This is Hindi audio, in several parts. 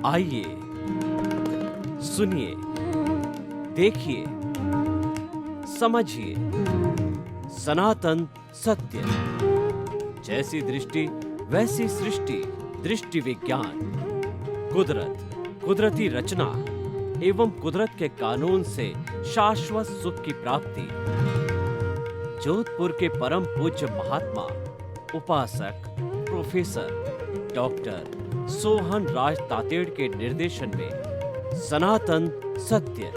आइए, सुनिए, देखिए, समझिए सनातन सत्य। जैसी दृष्टि वैसी सृष्टि, दृष्टि विज्ञान। कुदरत, कुदरती रचना एवं कुदरत के कानून से शाश्वत सुख की प्राप्ति। जोधपुर के परम पूज्य महात्मा उपासक प्रोफेसर डॉक्टर सोहन राज तातेड़ के निर्देशन में सनातन सत्य।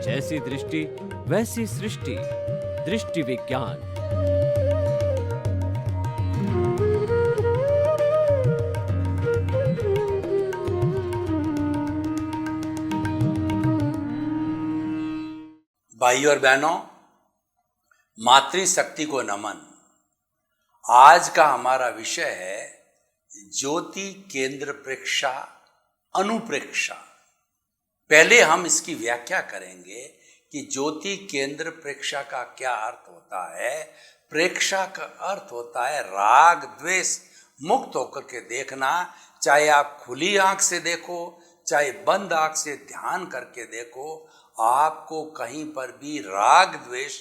जैसी दृष्टि वैसी सृष्टि, दृष्टि विज्ञान। भाइयों और बहनों, मातृशक्ति को नमन। आज का हमारा विषय है ज्योति केंद्र प्रेक्षा अनुप्रेक्षा। पहले हम इसकी व्याख्या करेंगे कि ज्योति केंद्र प्रेक्षा का क्या अर्थ होता है। प्रेक्षा का अर्थ होता है राग द्वेष मुक्त होकर के देखना। चाहे आप खुली आंख से देखो, चाहे बंद आंख से ध्यान करके देखो, आपको कहीं पर भी राग द्वेष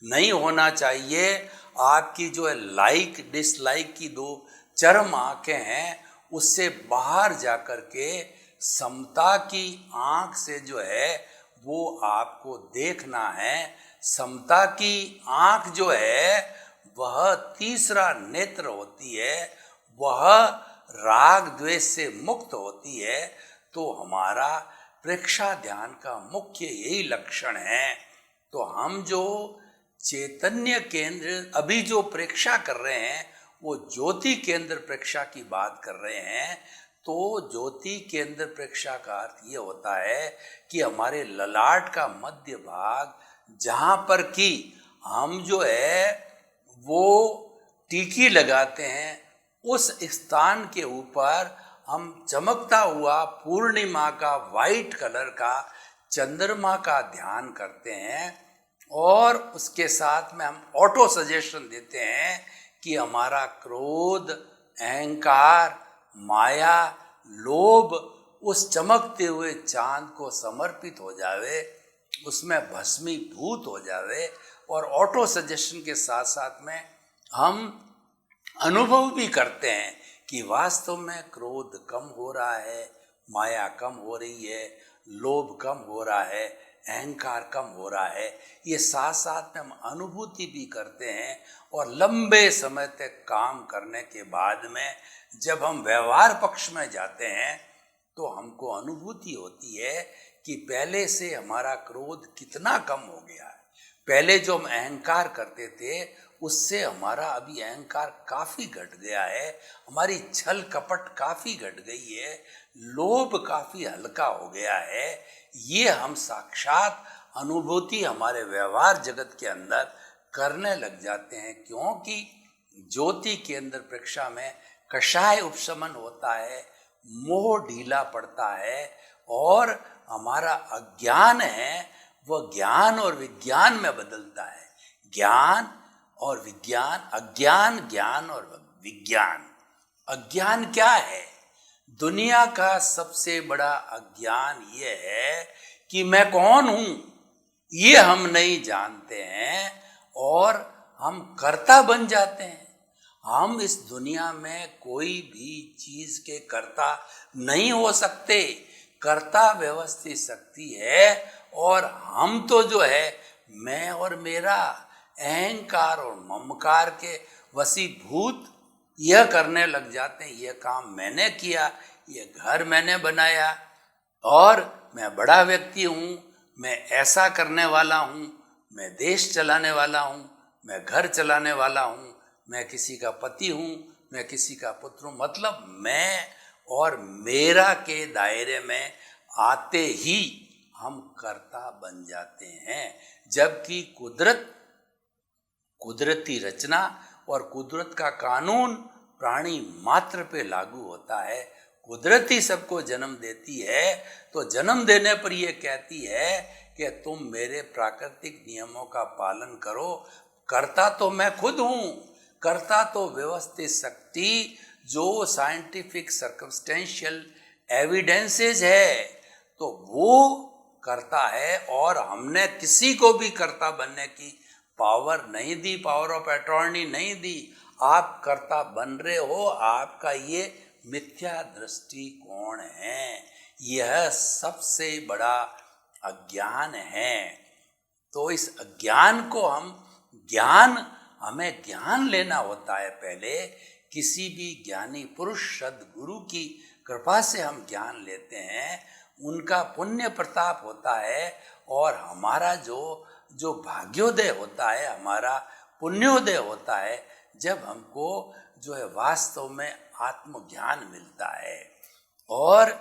नहीं होना चाहिए। आपकी जो है लाइक डिसलाइक की दो चरम आंखें हैं, उससे बाहर जाकर के समता की आंख से जो है वो आपको देखना है। समता की आंख जो है वह तीसरा नेत्र होती है, वह राग द्वेष से मुक्त होती है। तो हमारा प्रेक्षा ध्यान का मुख्य यही लक्षण है। तो हम जो चैतन्य केंद्र अभी जो प्रेक्षा कर रहे हैं वो ज्योति केंद्र प्रेक्षा की बात कर रहे हैं। तो ज्योति केंद्र प्रेक्षा का अर्थ ये होता है कि हमारे ललाट का मध्य भाग, जहाँ पर कि हम जो है वो टीकी लगाते हैं, उस स्थान के ऊपर हम चमकता हुआ पूर्णिमा का वाइट कलर का चंद्रमा का ध्यान करते हैं। और उसके साथ में हम ऑटो सजेशन देते हैं कि हमारा क्रोध, अहंकार, माया, लोभ उस चमकते हुए चांद को समर्पित हो जावे, उसमें भस्मीभूत हो जावे। और ऑटो सजेशन के साथ साथ में हम अनुभव भी करते हैं कि वास्तव में क्रोध कम हो रहा है, माया कम हो रही है, लोभ कम हो रहा है, अहंकार कम हो रहा है। ये साथ साथ में हम अनुभूति भी करते हैं। और लंबे समय तक काम करने के बाद में जब हम व्यवहार पक्ष में जाते हैं तो हमको अनुभूति होती है कि पहले से हमारा क्रोध कितना कम हो गया है। पहले जो हम अहंकार करते थे उससे हमारा अभी अहंकार काफ़ी घट गया है, हमारी छल कपट काफ़ी घट गई है, लोभ काफ़ी हल्का हो गया है। ये हम साक्षात अनुभूति हमारे व्यवहार जगत के अंदर करने लग जाते हैं, क्योंकि ज्योति केंद्र प्रेक्षा में कषाय उपशमन होता है, मोह ढीला पड़ता है और हमारा अज्ञान है वह ज्ञान और विज्ञान में बदलता है। ज्ञान और विज्ञान, अज्ञान, ज्ञान और विज्ञान। अज्ञान क्या है? दुनिया का सबसे बड़ा अज्ञान ये है कि मैं कौन हूँ ये हम नहीं जानते हैं और हम कर्ता बन जाते हैं। हम इस दुनिया में कोई भी चीज के कर्ता नहीं हो सकते। कर्ता व्यवस्थित शक्ति है और हम तो जो है मैं और मेरा अहंकार और ममकार के वशीभूत यह करने लग जाते हैं। यह काम मैंने किया, यह घर मैंने बनाया और मैं बड़ा व्यक्ति हूँ, मैं ऐसा करने वाला हूँ, मैं देश चलाने वाला हूँ, मैं घर चलाने वाला हूँ, मैं किसी का पति हूँ, मैं किसी का पुत्र हूँ। मतलब मैं और मेरा के दायरे में आते ही हम कर्ता बन जाते हैं। जबकि कुदरती रचना और कुदरत का कानून प्राणी मात्र पे लागू होता है। कुदरत ही सबको जन्म देती है, तो जन्म देने पर ये कहती है कि तुम मेरे प्राकृतिक नियमों का पालन करो। करता तो मैं खुद हूँ, करता तो व्यवस्थित शक्ति जो साइंटिफिक सर्कमस्टेंशियल एविडेंसेस है तो वो करता है, और हमने किसी को भी कर्ता बनने की पावर नहीं दी, पावर ऑफ अटॉर्नी नहीं दी। आप कर्ता बन रहे हो, आपका ये मिथ्या दृष्टिकोण है, यह सबसे बड़ा अज्ञान है। तो इस अज्ञान को हमें ज्ञान लेना होता है। पहले किसी भी ज्ञानी पुरुष सद्गुरु की कृपा से हम ज्ञान लेते हैं, उनका पुण्य प्रताप होता है, और हमारा जो भाग्योदय होता है, हमारा पुण्योदय होता है, जब हमको जो है वास्तव में आत्मज्ञान मिलता है। और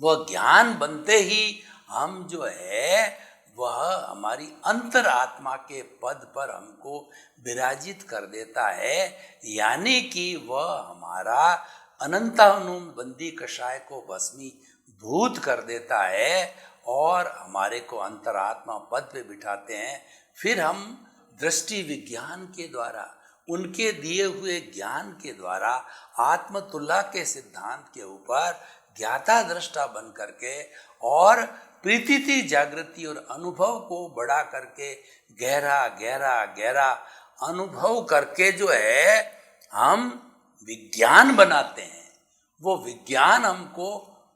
वह ज्ञान बनते ही हम जो है वह हमारी अंतर आत्मा के पद पर हमको विराजित कर देता है, यानी कि वह हमारा अनंतानुबंधी कषाय को भस्मीभूत कर देता है और हमारे को अंतरात्मा पद पे बिठाते हैं। फिर हम दृष्टि विज्ञान के द्वारा, उनके दिए हुए ज्ञान के द्वारा, आत्मतुल्ला के सिद्धांत के ऊपर ज्ञाता दृष्टा बन करके और प्रीति जागृति और अनुभव को बढ़ा करके गहरा गहरा गहरा अनुभव करके जो है हम विज्ञान बनाते हैं। वो विज्ञान हमको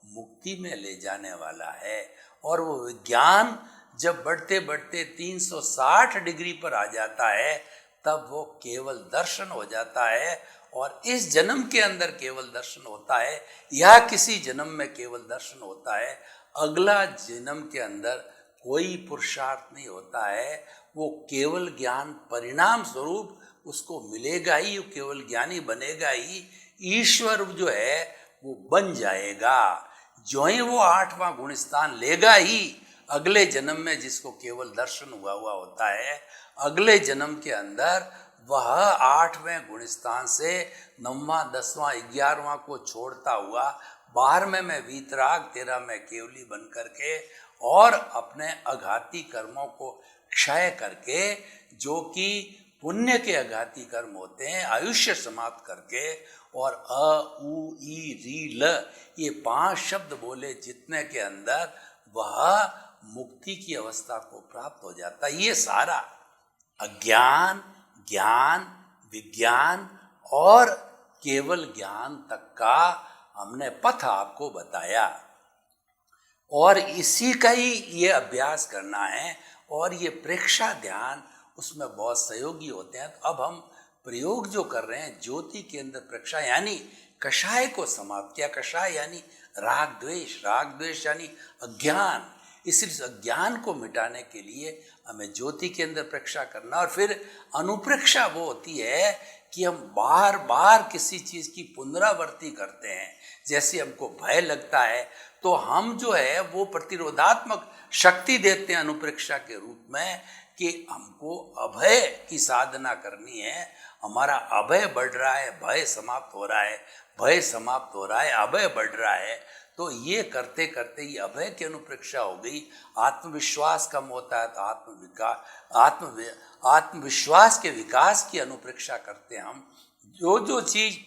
मुक्ति में ले जाने वाला है, और वो विज्ञान जब बढ़ते बढ़ते 360 डिग्री पर आ जाता है तब वो केवल दर्शन हो जाता है। और इस जन्म के अंदर केवल दर्शन होता है, या किसी जन्म में केवल दर्शन होता है, अगला जन्म के अंदर कोई पुरुषार्थ नहीं होता है। वो केवल ज्ञान परिणाम स्वरूप उसको मिलेगा ही, वो केवल ज्ञानी बनेगा ही, ईश्वर जो है वो बन जाएगा। जो ही वो 8वां गुणस्थान लेगा ही अगले जन्म में, जिसको केवल दर्शन हुआ होता है, अगले जन्म के अंदर वह 8वें गुणस्थान से 9वां 10वां 11वां को छोड़ता हुआ 12वें में वीतराग, 13 में केवली बन करके और अपने अघाती कर्मों को क्षय करके, जो कि पुण्य के अघाती कर्म होते हैं, आयुष्य समाप्त करके, और अ उ ई री ल ये 5 शब्द बोले जितने के अंदर वह मुक्ति की अवस्था को प्राप्त हो जाता है। ये सारा अज्ञान, ज्ञान, विज्ञान और केवल ज्ञान तक का हमने पथ आपको बताया, और इसी का ही ये अभ्यास करना है। और ये प्रेक्षा ध्यान उसमें बहुत सहयोगी होते हैं। तो अब हम प्रयोग जो कर रहे हैं, ज्योति केंद्र प्रेक्षा यानी कषाय को समाप्त किया। कषाय यानी राग द्वेष, राग द्वेष यानी अज्ञान। इस अज्ञान को मिटाने के लिए हमें ज्योति के अंदर प्रेक्षा करना। और फिर अनुप्रेक्षा वो होती है कि हम बार बार किसी चीज की पुनरावृत्ति करते हैं। जैसे हमको भय लगता है तो हम जो है वो प्रतिरोधात्मक शक्ति देते हैं अनुप्रेक्षा के रूप में, कि हमको अभय की साधना करनी है। हमारा अभय बढ़ रहा है, भय समाप्त हो रहा है, भय समाप्त हो रहा है, अभय बढ़ रहा है। तो ये करते करते ही अभय की अनुप्रेक्षा हो गई। आत्मविश्वास कम होता है तो आत्मविश्वास के विकास की अनुप्रेक्षा करते हैं हम। जो चीज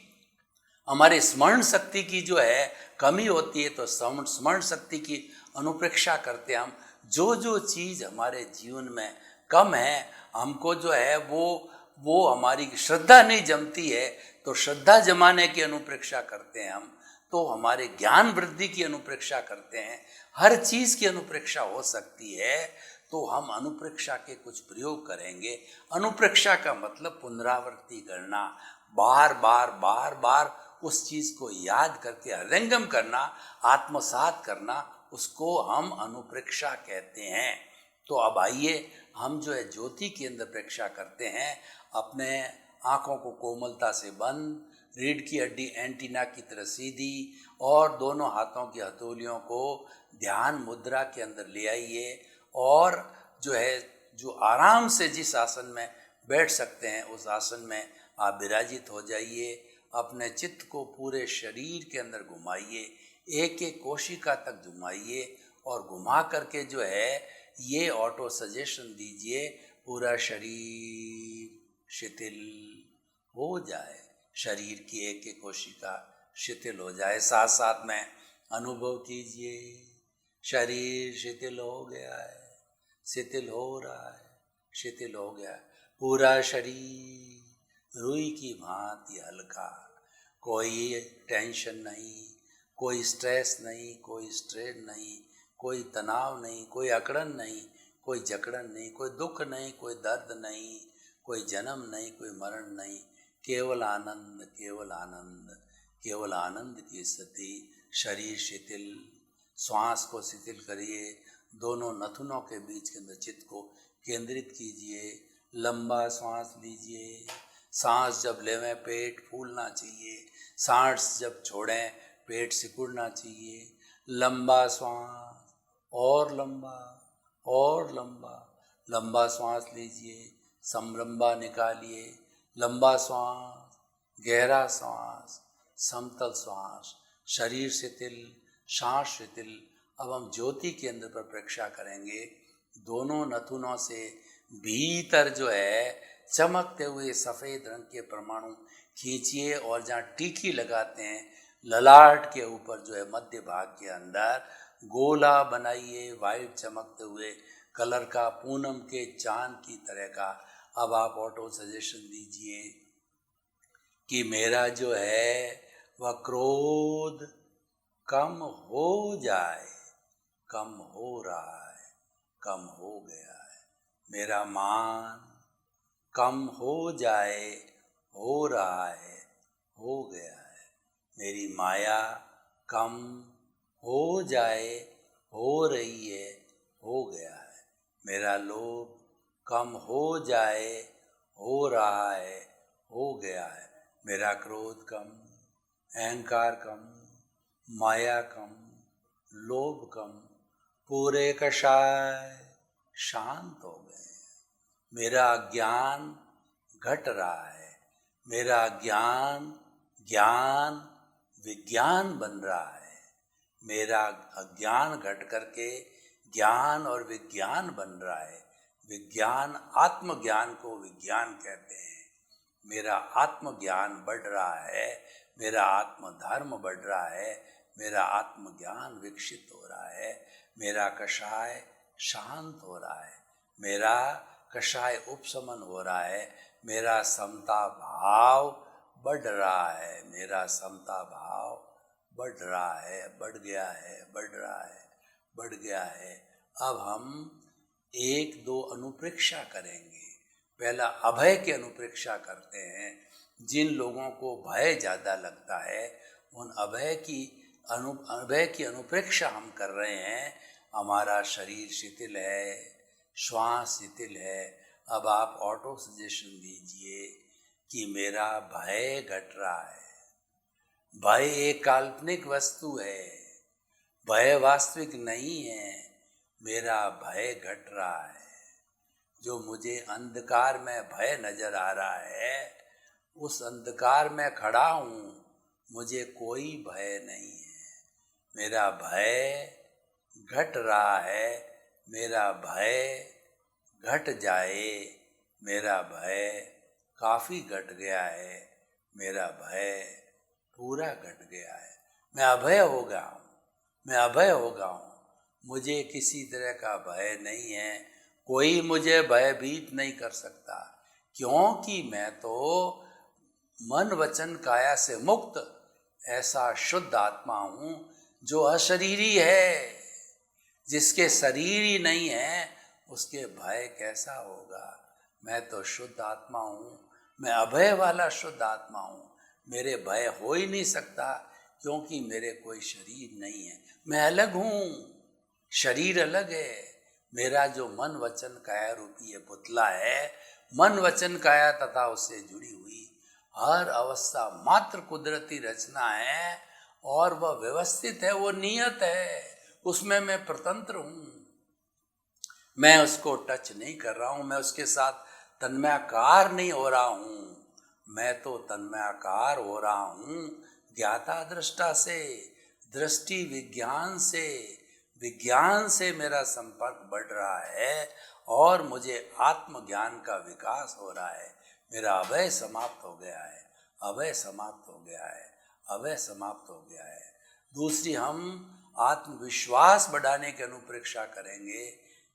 हमारे स्मरण शक्ति की जो है कमी होती है तो स्मरण शक्ति की अनुप्रेक्षा करते हैं हम। जो चीज हमारे जीवन में कम है, हमको जो है वो हमारी श्रद्धा नहीं जमती है तो श्रद्धा जमाने की अनुप्रेक्षा करते हैं हम। तो हमारे ज्ञान वृद्धि की अनुप्रेक्षा करते हैं। हर चीज की अनुप्रेक्षा हो सकती है। तो हम अनुप्रेक्षा के कुछ प्रयोग करेंगे। अनुप्रेक्षा का मतलब पुनरावृत्ति करना, बार बार उस चीज को याद करके हृदयंगम करना, आत्मसात करना, उसको हम अनुप्रेक्षा कहते हैं। तो अब आइए हम जो है ज्योति केंद्र प्रेक्षा करते हैं। अपने आंखों को कोमलता से बंद, रीढ़ की हड्डी एंटीना की तरह सीधी, और दोनों हाथों की हथेलियों को ध्यान मुद्रा के अंदर ले आइए। और जो आराम से जिस आसन में बैठ सकते हैं उस आसन में आप विराजित हो जाइए। अपने चित्त को पूरे शरीर के अंदर घुमाइए, एक एक कोशिका तक घुमाइए और घुमा करके जो है ये ऑटो सजेशन दीजिए, पूरा शरीर शिथिल हो जाए, शरीर की एक एक कोशिका शिथिल हो जाए। साथ साथ में अनुभव कीजिए शरीर शिथिल हो गया है, शिथिल हो रहा है, शिथिल हो गया है। पूरा शरीर रुई की भांति हल्का, कोई टेंशन नहीं, कोई स्ट्रेस नहीं, कोई स्ट्रेन नहीं, कोई तनाव नहीं, कोई अकड़न नहीं, कोई जकड़न नहीं, कोई दुख नहीं, कोई दर्द नहीं, कोई जन्म नहीं, कोई मरण नहीं, केवल आनंद, केवल आनंद, केवल आनंद की स्थिति। शरीर शिथिल, श्वास को शिथिल करिए, दोनों नथुनों के बीच के अंदर चित्त को केंद्रित कीजिए, लंबा श्वास लीजिए। सांस जब लेवें पेट फूलना चाहिए, सांस जब छोड़ें पेट सिकुड़ना चाहिए। लंबा श्वास, और लंबा, और लंबा, लंबा श्वास लीजिए, समलंबा निकालिए, लंबा श्वास, गहरा श्वास, समतल श्वास, शरीर शिथिल, सांस शिथिल। अब हम ज्योति के अंदर पर परीक्षा करेंगे, दोनों नथुनों से भीतर जो है चमकते हुए सफ़ेद रंग के परमाणु खींचिए और जहाँ टीकी लगाते हैं ललाट के ऊपर जो है मध्य भाग के अंदर गोला बनाइए, वाइट चमकते हुए कलर का, पूनम के चांद की तरह का। अब आप ऑटो सजेशन दीजिए कि मेरा जो है वह क्रोध कम हो जाए, कम हो रहा है, कम हो गया है। मेरा मान कम हो जाए, हो रहा है, हो गया है। मेरी माया कम हो जाए, हो रही है, हो गया है। मेरा लोभ कम हो जाए, हो रहा है, हो गया है। मेरा क्रोध कम, अहंकार कम, माया कम, लोभ कम, पूरे कषाय शांत हो गए। मेरा अज्ञान घट रहा है, मेरा ज्ञान ज्ञान विज्ञान बन रहा है। मेरा अज्ञान घट करके ज्ञान और विज्ञान बन रहा है। विज्ञान, आत्मज्ञान को विज्ञान कहते हैं। मेरा आत्मज्ञान बढ़ रहा है, मेरा आत्मधर्म बढ़ रहा है, मेरा आत्मज्ञान विकसित हो रहा है। मेरा कषाय शांत हो रहा है, मेरा कषाय उपशमन हो रहा है। मेरा समता भाव बढ़ रहा है, मेरा समता भाव बढ़ रहा है, बढ़ गया है, बढ़ रहा है, बढ़ गया है। अब हम एक दो अनुप्रेक्षा करेंगे। पहला अभय की अनुप्रेक्षा करते हैं। जिन लोगों को भय ज़्यादा लगता है उन अभय की अनुप्रेक्षा हम कर रहे हैं। हमारा शरीर शिथिल है, श्वास शिथिल है। अब आप ऑटो सजेशन दीजिए कि मेरा भय घट रहा है। भय एक काल्पनिक वस्तु है, भय वास्तविक नहीं है। मेरा भय घट रहा है। जो मुझे अंधकार में भय नजर आ रहा है, उस अंधकार में खड़ा हूँ, मुझे कोई भय नहीं है। मेरा भय घट रहा है, मेरा भय घट जाए। मेरा भय काफ़ी घट गया है, मेरा भय पूरा घट गया है। मैं अभय हो गया हूँ, मैं अभय हो गया हूँ। मुझे किसी तरह का भय नहीं है, कोई मुझे भयभीत नहीं कर सकता, क्योंकि मैं तो मन वचन काया से मुक्त ऐसा शुद्ध आत्मा हूँ जो अशरीरी है। जिसके शरीर ही नहीं है उसके भय कैसा होगा। मैं तो शुद्ध आत्मा हूँ, मैं अभय वाला शुद्ध आत्मा हूँ। मेरे भय हो ही नहीं सकता, क्योंकि मेरे कोई शरीर नहीं है। मैं अलग हूँ, शरीर अलग है। मेरा जो मन वचन काया रूपी ये पुतला है, मन वचन काया तथा उससे जुड़ी हुई हर अवस्था मात्र कुदरती रचना है, और वह व्यवस्थित है, वो नियत है। उसमें मैं स्वतंत्र हूँ, मैं उसको टच नहीं कर रहा हूँ, मैं उसके साथ तन्मयाकार नहीं हो रहा हूँ। मैं तो तन्मयाकार हो रहा हूँ ज्ञाता दृष्टा से, दृष्टि विज्ञान से, विज्ञान से मेरा संपर्क बढ़ रहा है और मुझे आत्मज्ञान का विकास हो रहा है। मेरा अभय समाप्त हो गया है, अभय समाप्त हो गया है, अभय समाप्त हो गया है। दूसरी, हम आत्मविश्वास बढ़ाने की अनुप्रेक्षा करेंगे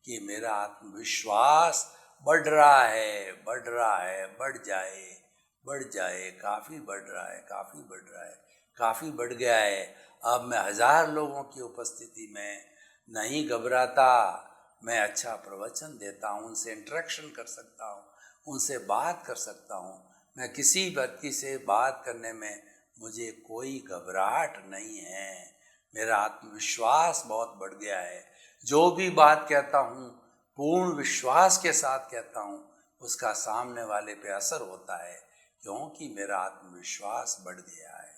कि मेरा आत्मविश्वास बढ़ रहा है, बढ़ रहा है, बढ़ जाए, बढ़ जाए, काफ़ी बढ़ रहा है, काफ़ी बढ़ रहा है, काफ़ी बढ़ गया है। अब मैं 1000 लोगों की उपस्थिति में नहीं घबराता, मैं अच्छा प्रवचन देता हूँ, उनसे इंटरेक्शन कर सकता हूँ, उनसे बात कर सकता हूँ। मैं किसी व्यक्ति से बात करने में मुझे कोई घबराहट नहीं है। मेरा आत्मविश्वास बहुत बढ़ गया है। जो भी बात कहता हूँ पूर्ण विश्वास के साथ कहता हूँ, उसका सामने वाले पे असर होता है, क्योंकि मेरा आत्मविश्वास बढ़ गया है।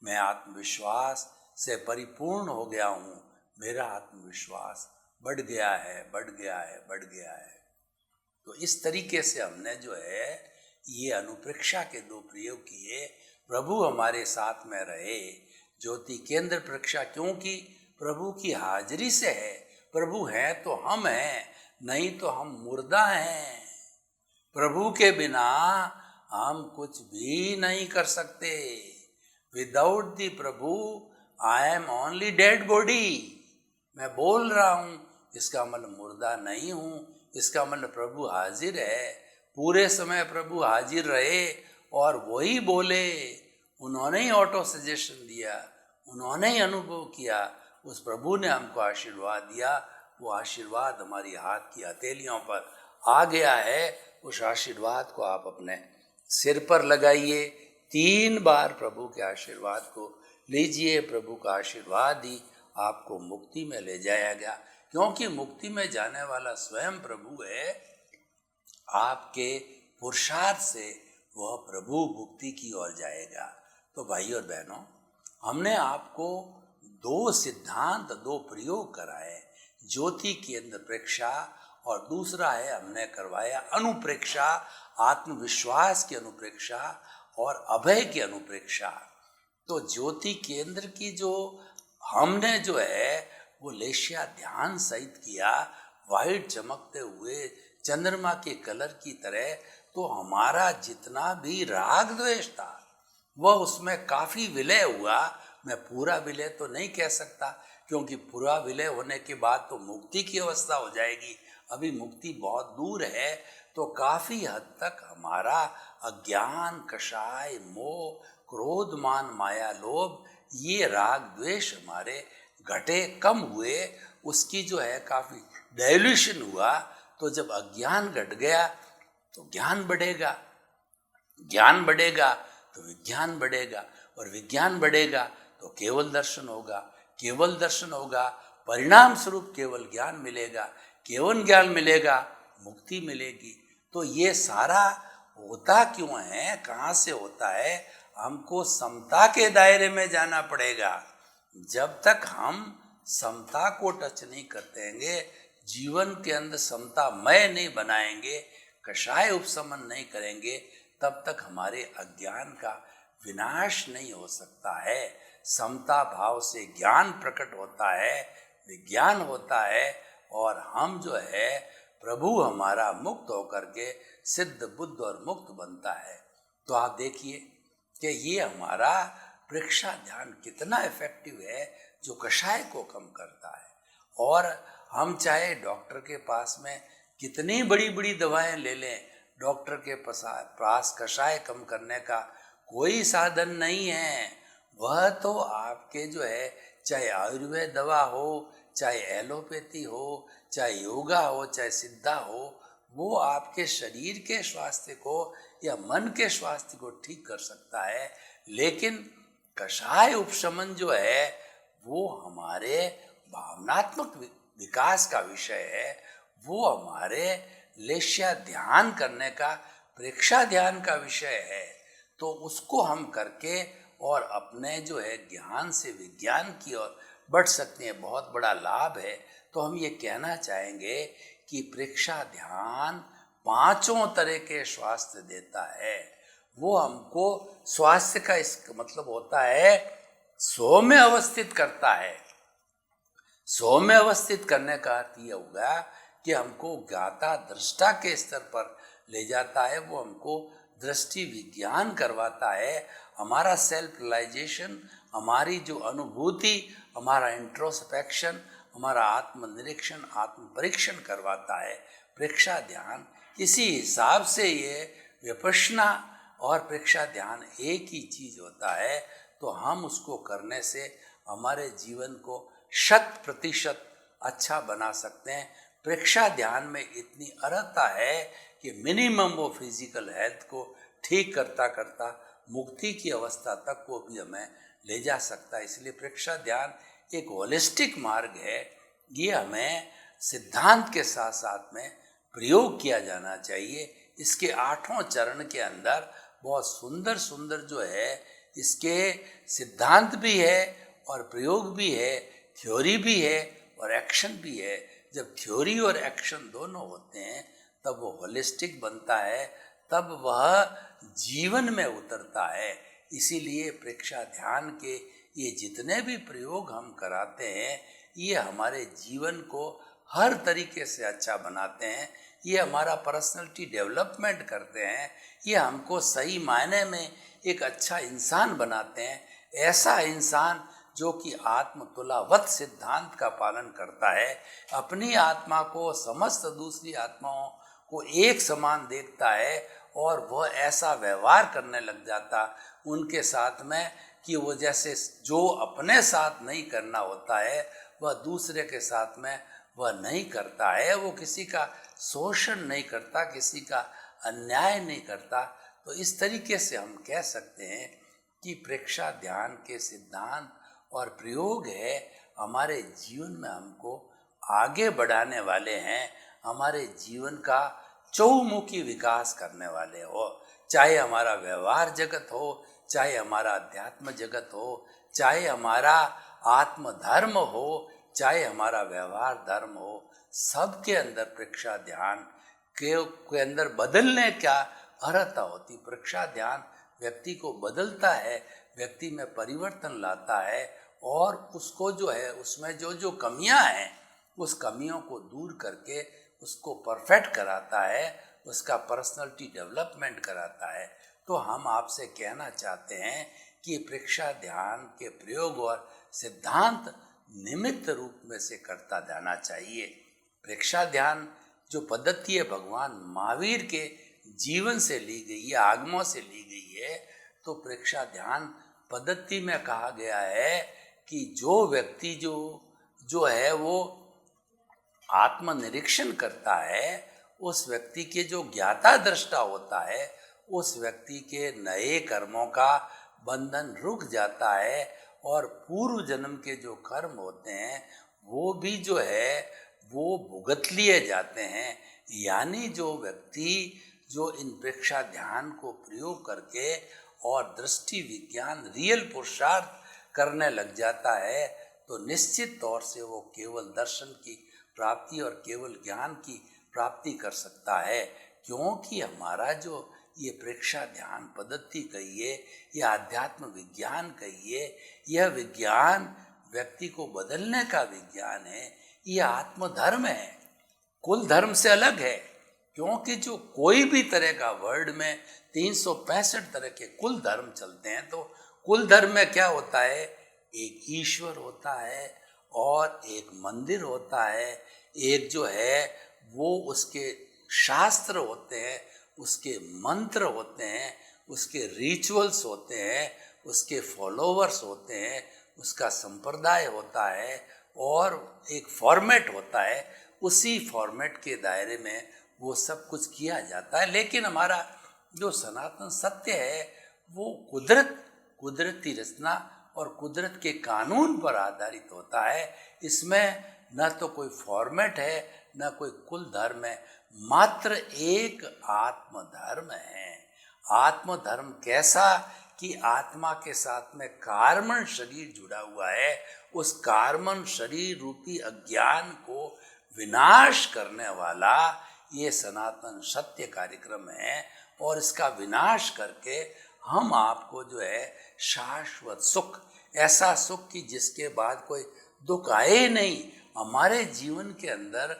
मैं आत्मविश्वास से परिपूर्ण हो गया हूँ। मेरा आत्मविश्वास बढ़ गया है, बढ़ गया है, बढ़ गया है। तो इस तरीके से हमने जो है ये अनुप्रेक्षा के 2 प्रयोग किए। प्रभु हमारे साथ में रहे, ज्योति केंद्र प्रेक्षा, क्योंकि प्रभु की हाजिरी से है। प्रभु हैं तो हम हैं, नहीं तो हम मुर्दा हैं। प्रभु के बिना हम कुछ भी नहीं कर सकते। Without the Prabhu I am only dead body. मैं बोल रहा हूँ, इसका मतलब मुर्दा नहीं हूँ, इसका मतलब प्रभु हाजिर है। पूरे समय प्रभु हाजिर रहे और वही बोले। उन्होंने ही ऑटो सजेशन दिया, उन्होंने ही अनुभव किया, उस प्रभु ने हमको आशीर्वाद दिया। वो आशीर्वाद हमारी हाथ की हथेलियों पर आ गया है। उस आशीर्वाद को आप अपने सिर पर लगाइए। 3 बार प्रभु के आशीर्वाद को लीजिए। प्रभु का आशीर्वाद ही आपको मुक्ति में ले जाएगा, क्योंकि मुक्ति में जाने वाला स्वयं प्रभु है। आपके पुरुषार्थ से वह प्रभु मुक्ति की ओर जाएगा। तो भाई और बहनों, हमने आपको 2 सिद्धांत, 2 प्रयोग कराए, ज्योति केंद्र प्रेक्षा और दूसरा है हमने करवाया अनुप्रेक्षा, आत्मविश्वास की अनुप्रेक्षा और अभय की अनुप्रेक्षा। तो ज्योति केंद्र की जो हमने जो है वो लेशिया ध्यान सहित किया, वाइट चमकते हुए चंद्रमा के कलर की तरह। तो हमारा जितना भी राग द्वेष था वह उसमें काफ़ी विलय हुआ। मैं पूरा विलय तो नहीं कह सकता, क्योंकि पूरा विलय होने के बाद तो मुक्ति की अवस्था हो जाएगी। अभी मुक्ति बहुत दूर है। तो काफ़ी हद तक हमारा अज्ञान, कषाय, मोह, क्रोध, मान, माया, लोभ, ये राग द्वेष हमारे घटे, कम हुए। उसकी जो है काफ़ी डाइल्यूशन हुआ। तो जब अज्ञान घट गया तो ज्ञान बढ़ेगा, ज्ञान बढ़ेगा तो विज्ञान बढ़ेगा, और विज्ञान बढ़ेगा तो केवल दर्शन होगा, केवल दर्शन होगा, परिणाम स्वरूप केवल ज्ञान मिलेगा, केवल ज्ञान मिलेगा, मुक्ति मिलेगी। तो ये सारा होता क्यों है, कहाँ से होता है? हमको समता के दायरे में जाना पड़ेगा। जब तक हम समता को टच नहीं करते हैं, जीवन के अंदर समतामय नहीं बनाएंगे, कषाय उपशमन नहीं करेंगे, तब तक हमारे अज्ञान का विनाश नहीं हो सकता है। समता भाव से ज्ञान प्रकट होता है, विज्ञान होता है, और हम जो है प्रभु हमारा मुक्त होकर के सिद्ध, बुद्ध और मुक्त बनता है। तो आप देखिए कि ये हमारा प्रेक्षा ध्यान कितना इफेक्टिव है, जो कषाय को कम करता है। और हम चाहे डॉक्टर के पास में कितनी बड़ी बड़ी दवाएं ले लें, डॉक्टर के पास कषाय कम करने का कोई साधन नहीं है। वह तो आपके जो है, चाहे आयुर्वेद दवा हो, चाहे एलोपैथी हो, चाहे योगा हो, चाहे सिद्धा हो, वो आपके शरीर के स्वास्थ्य को या मन के स्वास्थ्य को ठीक कर सकता है। लेकिन कषाय उपशमन जो है वो हमारे भावनात्मक विकास का विषय है। वो हमारे लेशिया ध्यान करने का, प्रेक्षा ध्यान का विषय है। तो उसको हम करके और अपने जो है ज्ञान से विज्ञान की ओर बढ़ सकते हैं, बहुत बड़ा लाभ है। तो हम ये कहना चाहेंगे कि प्रेक्षा ध्यान 5 तरह के स्वास्थ्य देता है। वो हमको स्वास्थ्य का इस मतलब होता है सौ में अवस्थित करता है। सौ में अवस्थित करने का अर्थ ये होगा कि हमको ज्ञाता दृष्टा के स्तर पर ले जाता है, वो हमको दृष्टि विज्ञान करवाता है, हमारा सेल्फ रियलाइजेशन, हमारी जो अनुभूति, हमारा इंट्रोस्पेक्शन, हमारा आत्मनिरीक्षण, आत्म परीक्षण करवाता है। प्रेक्षा ध्यान इसी हिसाब से ये विपश्यना और प्रेक्षा ध्यान एक ही चीज होता है, तो हम उसको करने से हमारे जीवन को 100% अच्छा बना सकते हैं। प्रेक्षा ध्यान में इतनी अर्हता है कि मिनिमम वो फिजिकल हेल्थ को ठीक करता करता मुक्ति की अवस्था तक को भी हमें ले जा सकता है। इसलिए प्रेक्षा ध्यान एक होलिस्टिक मार्ग है, ये हमें सिद्धांत के साथ साथ में प्रयोग किया जाना चाहिए। इसके 8 चरण के अंदर बहुत सुंदर सुंदर जो है इसके सिद्धांत भी है और प्रयोग भी है, थ्योरी भी है और एक्शन भी है। जब थ्योरी और एक्शन दोनों होते हैं तब वो होलिस्टिक बनता है, तब वह जीवन में उतरता है। इसीलिए प्रेक्षा ध्यान के ये जितने भी प्रयोग हम कराते हैं ये हमारे जीवन को हर तरीके से अच्छा बनाते हैं, ये हमारा पर्सनैलिटी डेवलपमेंट करते हैं, ये हमको सही मायने में एक अच्छा इंसान बनाते हैं। ऐसा इंसान जो कि आत्मतुलावत सिद्धांत का पालन करता है, अपनी आत्मा को समस्त दूसरी आत्माओं को एक समान देखता है और वह ऐसा व्यवहार करने लग जाता उनके साथ में कि वो जैसे जो अपने साथ नहीं करना होता है वह दूसरे के साथ में वह नहीं करता है, वो किसी का शोषण नहीं करता, किसी का अन्याय नहीं करता। तो इस तरीके से हम कह सकते हैं कि प्रेक्षा ध्यान के सिद्धांत और प्रयोग है हमारे जीवन में हमको आगे बढ़ाने वाले हैं, हमारे जीवन का चौमुखी विकास करने वाले हो। चाहे हमारा व्यवहार जगत हो, चाहे हमारा अध्यात्म जगत हो, चाहे हमारा आत्मधर्म हो, चाहे हमारा व्यवहार धर्म हो, सबके अंदर प्रेक्षा ध्यान के अंदर बदलने क्या अर्हता होती। प्रेक्षा ध्यान व्यक्ति को बदलता है, व्यक्ति में परिवर्तन लाता है और उसको जो है उसमें जो जो कमियां हैं उस कमियों को दूर करके उसको परफेक्ट कराता है, उसका पर्सनालिटी डेवलपमेंट कराता है। तो हम आपसे कहना चाहते हैं कि प्रेक्षा ध्यान के प्रयोग और सिद्धांत निमित्त रूप में से करता जाना चाहिए। प्रेक्षा ध्यान जो पद्धति है भगवान महावीर के जीवन से ली गई है, आगमों से ली गई है। तो प्रेक्षा ध्यान पद्धति में कहा गया है कि जो व्यक्ति जो है वो आत्मनिरीक्षण करता है, उस व्यक्ति के जो ज्ञाता दृष्टा होता है, उस व्यक्ति के नए कर्मों का बंधन रुक जाता है और पूर्व जन्म के जो कर्म होते हैं वो भी जो है वो भुगत लिए जाते हैं। यानी जो व्यक्ति जो इन प्रेक्षा ध्यान को प्रयोग करके और दृष्टि विज्ञान रियल पुरुषार्थ करने लग जाता है तो निश्चित तौर से वो केवल दर्शन की प्राप्ति और केवल ज्ञान की प्राप्ति कर सकता है। क्योंकि हमारा जो ये प्रेक्षा ध्यान पद्धति कहिए या अध्यात्म विज्ञान कहिए, यह विज्ञान व्यक्ति को बदलने का विज्ञान है, यह आत्मधर्म है, कुल धर्म से अलग है। क्योंकि जो कोई भी तरह का वर्ल्ड में 365 तरह के कुल धर्म चलते हैं, तो कुल धर्म में क्या होता है, एक ईश्वर होता है और एक मंदिर होता है, एक जो है वो उसके शास्त्र होते हैं, उसके मंत्र होते हैं, उसके रिचुअल्स होते हैं, उसके फॉलोवर्स होते हैं, उसका संप्रदाय होता है और एक फॉर्मेट होता है। उसी फॉर्मेट के दायरे में वो सब कुछ किया जाता है। लेकिन हमारा जो सनातन सत्य है वो कुदरती रचना और कुदरत के कानून पर आधारित होता है। इसमें न तो कोई फॉर्मेट है न कोई कुल धर्म है, मात्र एक आत्मधर्म है। आत्मधर्म कैसा कि आत्मा के साथ में कार्मण शरीर जुड़ा हुआ है, उस कार्मण शरीर रूपी अज्ञान को विनाश करने वाला ये सनातन सत्य कार्यक्रम है। और इसका विनाश करके हम आपको जो है शाश्वत सुख, ऐसा सुख कि जिसके बाद कोई दुख आए नहीं। हमारे जीवन के अंदर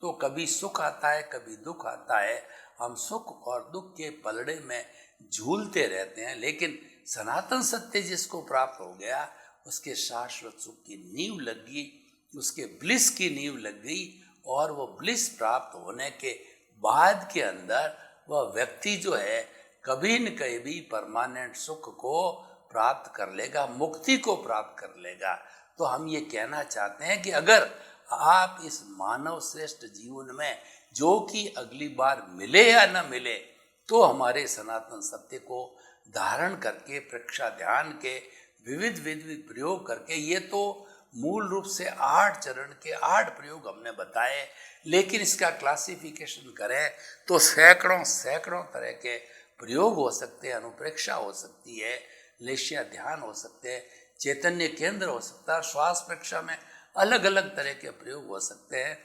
तो कभी सुख आता है, कभी दुख आता है, हम सुख और दुख के पलड़े में झूलते रहते हैं। लेकिन सनातन सत्य जिसको प्राप्त हो गया, उसके शाश्वत सुख की नींव लग गई, उसके ब्लिस की नींव लग गई, और वो ब्लिस प्राप्त होने के बाद के अंदर वह व्यक्ति जो है कभी न कभी परमानेंट सुख को प्राप्त कर लेगा, मुक्ति को प्राप्त कर लेगा। तो हम ये कहना चाहते हैं कि अगर आप इस मानव श्रेष्ठ जीवन में, जो कि अगली बार मिले या न मिले, तो हमारे सनातन सत्य को धारण करके प्रेक्षा ध्यान के विविध विविध प्रयोग करके, ये तो मूल रूप से 8 चरण के 8 प्रयोग हमने बताए, लेकिन इसका क्लासिफिकेशन करें तो सैकड़ों सैकड़ों तरह के प्रयोग हो सकते हैं। अनुप्रेक्षा हो सकती है, लेशिया ध्यान हो सकते हैं, चैतन्य केंद्र हो सकता है, श्वास प्रेक्षा में अलग अलग तरह के प्रयोग हो सकते हैं।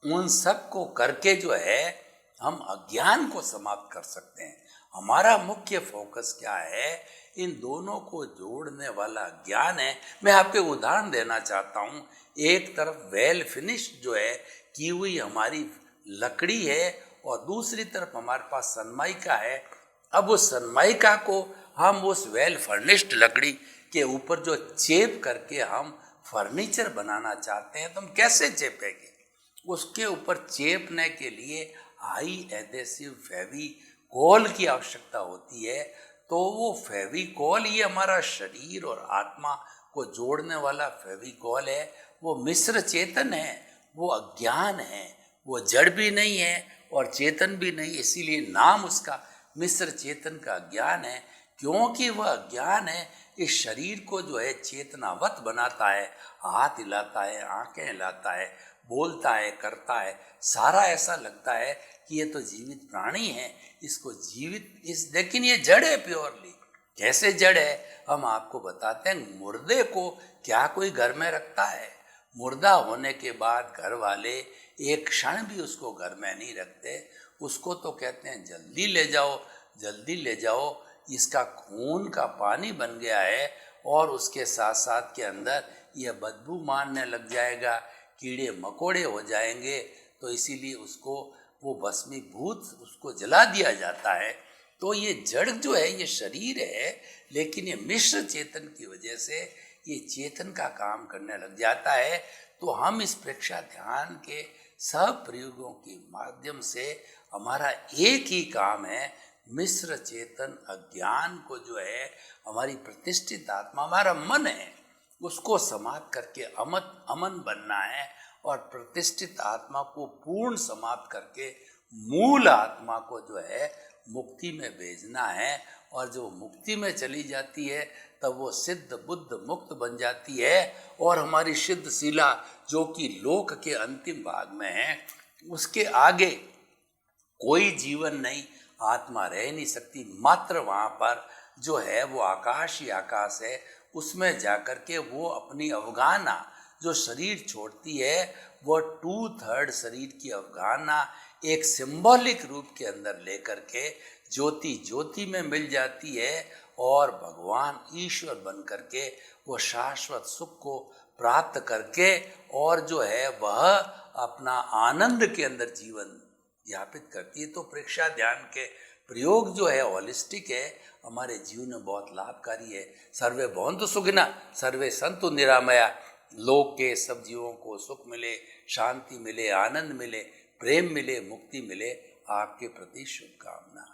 उन सब को करके जो है हम अज्ञान को समाप्त कर सकते हैं। हमारा मुख्य फोकस क्या है? इन दोनों को जोड़ने वाला ज्ञान है। मैं आपको उदाहरण देना चाहता हूँ। एक तरफ वेल फिनिश्ड जो है की हुई हमारी लकड़ी है, और दूसरी तरफ हमारे पास सनमाइका है। अब उस सनमाइका को हम उस वेल फर्निश्ड लकड़ी के ऊपर जो चेप करके हम फर्नीचर बनाना चाहते हैं, तो हम कैसे चेपेंगे? उसके ऊपर चेपने के लिए हाई एडेसिव फेविकोल की आवश्यकता होती है। तो वो फेविकोल, ये हमारा शरीर और आत्मा को जोड़ने वाला फेविकोल है। वो मिश्र चेतन है, वो अज्ञान है, वो जड़ भी नहीं है और चेतन भी नहीं, इसीलिए नाम उसका मिश्र चेतन का ज्ञान है। क्योंकि वह ज्ञान है इस शरीर को जो है चेतनावत बनाता है, हाथ हिलाता है, आंखें हिलाता है, बोलता है, करता है, सारा ऐसा लगता है कि ये तो जीवित प्राणी है, इसको जीवित लेकिन ये जड़ है प्योरली। कैसे जड़ है हम आपको बताते हैं। मुर्दे को क्या कोई घर में रखता है? मुर्दा होने के बाद घर वाले एक क्षण भी उसको घर में नहीं रखते। उसको तो कहते हैं जल्दी ले जाओ, जल्दी ले जाओ, इसका खून का पानी बन गया है, और उसके साथ साथ के अंदर यह बदबू मारने लग जाएगा, कीड़े मकोड़े हो जाएंगे, तो इसीलिए उसको वो भस्मीभूत उसको जला दिया जाता है। तो ये जड़ जो है ये शरीर है, लेकिन ये मिश्र चेतन की वजह से ये चेतन का काम करने लग जाता है। तो हम इस प्रेक्षा ध्यान के सब प्रयोगों के माध्यम से हमारा एक ही काम है, मिश्र चेतन अज्ञान को जो है हमारी प्रतिष्ठित आत्मा, हमारा मन है, उसको समाप्त करके अमन बनना है, और प्रतिष्ठित आत्मा को पूर्ण समाप्त करके मूल आत्मा को जो है मुक्ति में भेजना है। और जो मुक्ति में चली जाती है तब वो सिद्ध बुद्ध मुक्त बन जाती है, और हमारी सिद्ध शिला जो कि लोक के अंतिम भाग में है, उसके आगे कोई जीवन नहीं, आत्मा रह नहीं सकती। मात्र वहाँ पर जो है वो आकाश ही आकाश है, उसमें जाकर के वो अपनी अवगाहना जो शरीर छोड़ती है, वो 2/3 शरीर की अवगाहना एक सिंबॉलिक रूप के अंदर लेकर के ज्योति ज्योति में मिल जाती है, और भगवान ईश्वर बन करके वो शाश्वत सुख को प्राप्त करके, और जो है वह अपना आनंद के अंदर जीवन यापित करती है। तो प्रेक्षा ध्यान के प्रयोग जो है होलिस्टिक है, हमारे जीवन में बहुत लाभकारी है। सर्वे भवन्तु सुखिनः, सर्वे सन्तु निरामया। लोक के सब जीवों को सुख मिले, शांति मिले, आनंद मिले, प्रेम मिले, मुक्ति मिले। आपके प्रति शुभकामना।